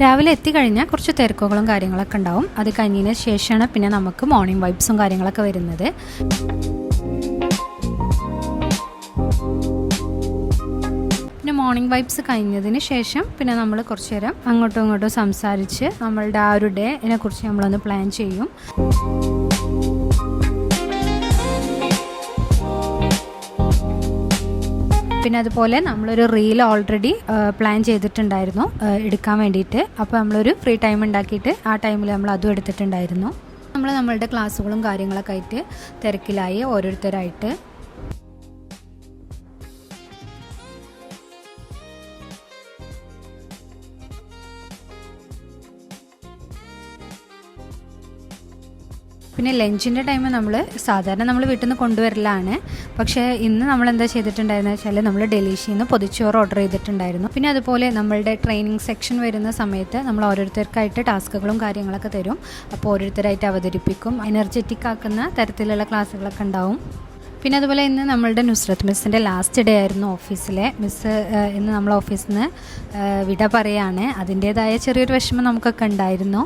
രാവിലെ എത്തിക്കഴിഞ്ഞാൽ കുറച്ച് തിരക്കുകളും കാര്യങ്ങളൊക്കെ ഉണ്ടാവും. അത് കഴിഞ്ഞതിന് ശേഷമാണ് പിന്നെ നമുക്ക് മോർണിംഗ് വൈബ്സും കാര്യങ്ങളൊക്കെ വരുന്നത്. പിന്നെ മോർണിംഗ് വൈബ്സ് കഴിഞ്ഞതിന് ശേഷം പിന്നെ നമ്മൾ കുറച്ച് നേരം അങ്ങോട്ടും ഇങ്ങോട്ടും സംസാരിച്ച് നമ്മളുടെ ആ ഒരു ഡേനെ കുറിച്ച് നമ്മളൊന്ന് പ്ലാൻ ചെയ്യും. പിന്നെ അതുപോലെ നമ്മളൊരു റീൽ ഓൾറെഡി പ്ലാൻ ചെയ്തിട്ടുണ്ടായിരുന്നു എടുക്കാൻ വേണ്ടിയിട്ട്. അപ്പോൾ നമ്മളൊരു ഫ്രീ ടൈം ഉണ്ടാക്കിയിട്ട് ആ ടൈമിൽ നമ്മൾ അതും എടുത്തിട്ടുണ്ടായിരുന്നു. നമ്മളുടെ ക്ലാസ്സുകളും കാര്യങ്ങളൊക്കെ ആയിട്ട് തിരക്കിലായി ഓരോരുത്തരായിട്ട്. പിന്നെ ലഞ്ചിൻ്റെ ടൈം സാധാരണ നമ്മൾ വീട്ടിൽ നിന്ന് കൊണ്ടുവരലാണ്. പക്ഷേ ഇന്ന് നമ്മളെന്താ ചെയ്തിട്ടുണ്ടായിരുന്നത് വെച്ചാൽ നമ്മൾ ഡെലീഷിൽ നിന്ന് പൊതിച്ചോറ് ഓർഡർ ചെയ്തിട്ടുണ്ടായിരുന്നു. പിന്നെ അതുപോലെ നമ്മളുടെ ട്രെയിനിങ് സെക്ഷൻ വരുന്ന സമയത്ത് നമ്മൾ ഓരോരുത്തർക്കായിട്ട് ടാസ്കുകളും കാര്യങ്ങളൊക്കെ തരും. അപ്പോൾ ഓരോരുത്തരായിട്ട് അവതരിപ്പിക്കും. എനർജറ്റിക് ആക്കുന്ന തരത്തിലുള്ള ക്ലാസ്സുകളൊക്കെ ഉണ്ടാവും. പിന്നെ അതുപോലെ ഇന്ന് നമ്മളുടെ നുസ്രത്ത് മിസ്സിൻ്റെ ലാസ്റ്റ് ഡേ ആയിരുന്നു ഓഫീസിലെ. മിസ്സ് ഇന്ന് നമ്മൾ ഓഫീസിൽ നിന്ന് വിട പറയാണ്. അതിൻ്റേതായ ചെറിയൊരു വിഷമം നമുക്കൊക്കെ ഉണ്ടായിരുന്നു.